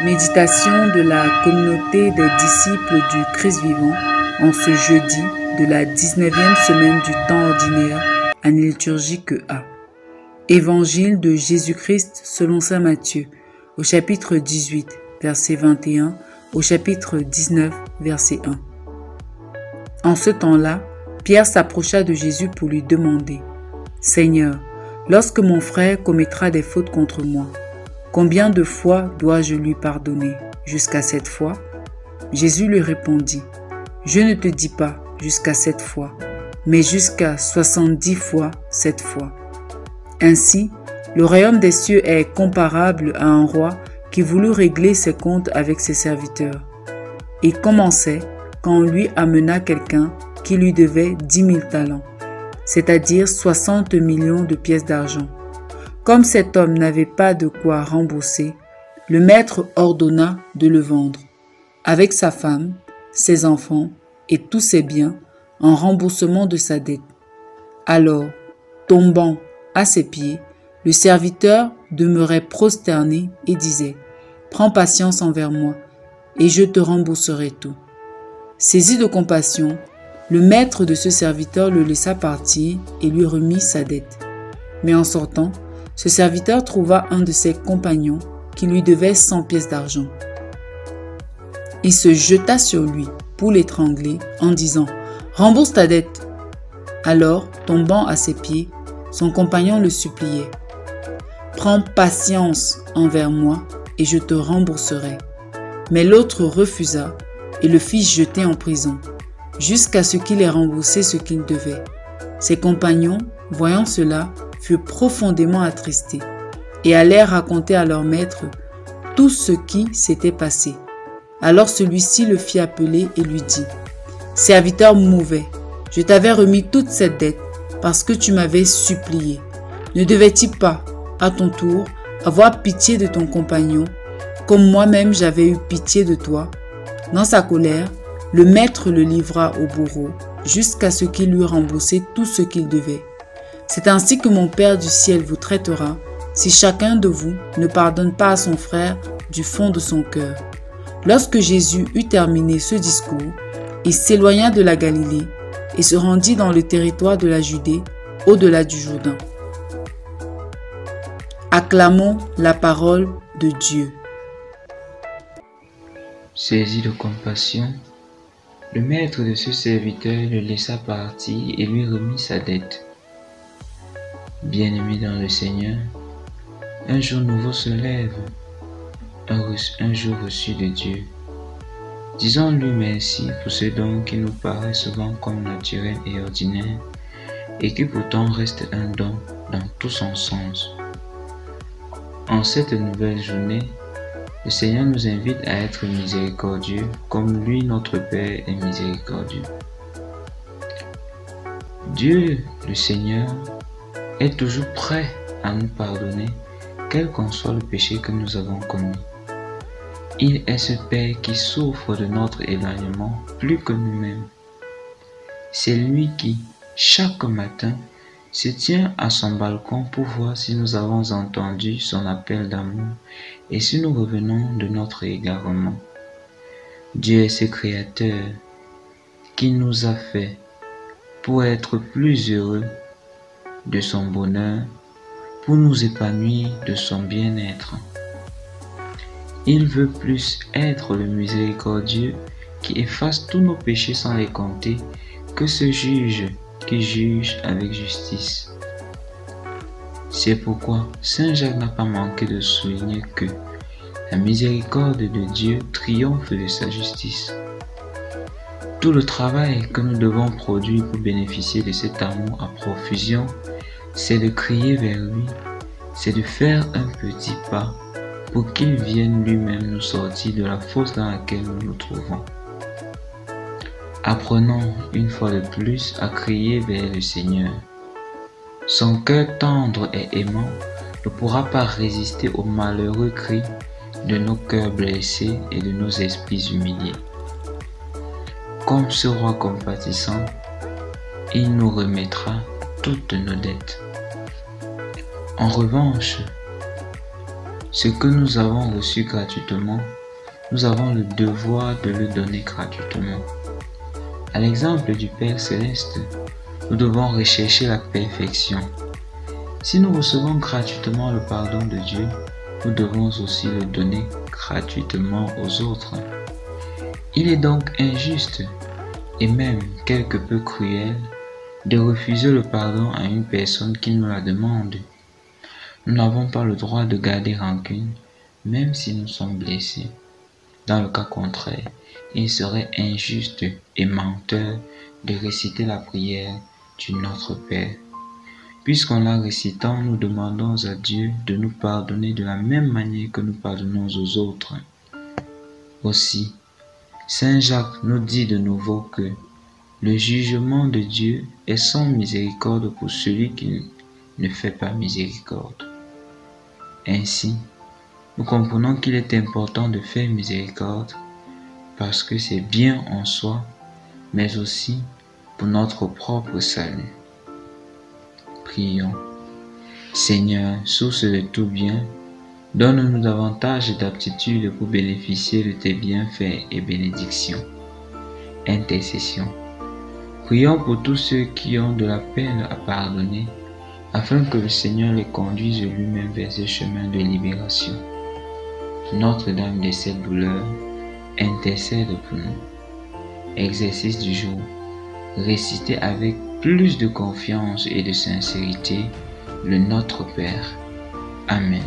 Méditation de la communauté des disciples du Christ vivant en ce jeudi de la 19e semaine du temps ordinaire, année liturgique A. Évangile de Jésus-Christ selon saint Matthieu, au chapitre 18, verset 21, au chapitre 19, verset 1. En ce temps-là, Pierre s'approcha de Jésus pour lui demander « Seigneur, lorsque mon frère commettra des fautes contre moi, combien de fois dois-je lui pardonner? Jusqu'à 7 fois ?» Jésus lui répondit « Je ne te dis pas jusqu'à 7 fois, mais jusqu'à 70 fois 7 fois. » Ainsi, le royaume des cieux est comparable à un roi qui voulut régler ses comptes avec ses serviteurs. Il commençait quand on lui amena quelqu'un qui lui devait 10 000 talents, c'est-à-dire 60 millions de pièces d'argent. Comme cet homme n'avait pas de quoi rembourser, le maître ordonna de le vendre, avec sa femme, ses enfants et tous ses biens, en remboursement de sa dette. Alors, tombant à ses pieds, le serviteur demeurait prosterné et disait « Prends patience envers moi, et je te rembourserai tout. » Saisi de compassion, le maître de ce serviteur le laissa partir et lui remit sa dette. Mais en sortant, ce serviteur trouva un de ses compagnons qui lui devait 100 pièces d'argent. Il se jeta sur lui pour l'étrangler en disant « Rembourse ta dette !» Alors, tombant à ses pieds, son compagnon le suppliait « Prends patience envers moi et je te rembourserai. » Mais l'autre refusa et le fit jeter en prison, jusqu'à ce qu'il ait remboursé ce qu'il devait. Ses compagnons, voyant cela, furent profondément attristés et allèrent raconter à leur maître tout ce qui s'était passé. Alors celui-ci le fit appeler et lui dit « Serviteur mauvais, je t'avais remis toute cette dette parce que tu m'avais supplié. Ne devais-tu pas, à ton tour, avoir pitié de ton compagnon, comme moi-même j'avais eu pitié de toi ?» Dans sa colère, le maître le livra au bourreau jusqu'à ce qu'il lui rembourse tout ce qu'il devait. C'est ainsi que mon Père du ciel vous traitera si chacun de vous ne pardonne pas à son frère du fond de son cœur. » Lorsque Jésus eut terminé ce discours, il s'éloigna de la Galilée et se rendit dans le territoire de la Judée, au-delà du Jourdain. Acclamons la parole de Dieu. Saisi de compassion, le maître de ce serviteur le laissa partir et lui remit sa dette. Bien-aimé dans le Seigneur, un jour nouveau se lève, un jour reçu de Dieu. Disons-lui merci pour ce don qui nous paraît souvent comme naturel et ordinaire et qui pourtant reste un don dans tout son sens. En cette nouvelle journée, le Seigneur nous invite à être miséricordieux comme lui, notre Père, est miséricordieux. Dieu, le Seigneur, est toujours prêt à nous pardonner, quel qu'en soit le péché que nous avons commis. Il est ce Père qui souffre de notre éloignement plus que nous-mêmes. C'est lui qui, chaque matin, se tient à son balcon pour voir si nous avons entendu son appel d'amour et si nous revenons de notre égarement. Dieu est ce Créateur qui nous a fait pour être plus heureux de son bonheur, pour nous épanouir de son bien-être. Il veut plus être le miséricordieux qui efface tous nos péchés sans les compter que ce juge qui juge avec justice. C'est pourquoi Saint Jacques n'a pas manqué de souligner que la miséricorde de Dieu triomphe de sa justice. Tout le travail que nous devons produire pour bénéficier de cet amour à profusion, c'est de crier vers lui, c'est de faire un petit pas pour qu'il vienne lui-même nous sortir de la fosse dans laquelle nous nous trouvons. Apprenons une fois de plus à crier vers le Seigneur. Son cœur tendre et aimant ne pourra pas résister aux malheureux cris de nos cœurs blessés et de nos esprits humiliés. Comme ce roi compatissant, il nous remettra toutes nos dettes. En revanche, Ce que nous avons reçu gratuitement, nous avons le devoir de le donner gratuitement. À l'exemple du Père Céleste, nous devons rechercher la perfection. Si nous recevons gratuitement le pardon de Dieu, nous devons aussi le donner gratuitement aux autres. Il est donc injuste et même quelque peu cruel de refuser le pardon à une personne qui nous la demande. Nous n'avons pas le droit de garder rancune, même si nous sommes blessés. Dans le cas contraire, il serait injuste et menteur de réciter la prière du Notre Père. Puisqu'en la récitant, nous demandons à Dieu de nous pardonner de la même manière que nous pardonnons aux autres. Aussi, Saint Jacques nous dit de nouveau que le jugement de Dieu est sans miséricorde pour celui qui ne fait pas miséricorde. Ainsi, nous comprenons qu'il est important de faire miséricorde parce que c'est bien en soi, mais aussi pour notre propre salut. Prions. Seigneur, source de tout bien, donne-nous davantage d'aptitude pour bénéficier de tes bienfaits et bénédictions. Intercession. Prions pour tous ceux qui ont de la peine à pardonner, afin que le Seigneur les conduise lui-même vers ce chemin de libération. Notre-Dame de cette douleur, intercède pour nous. Exercice du jour. Récitez avec plus de confiance et de sincérité le Notre Père. Amen.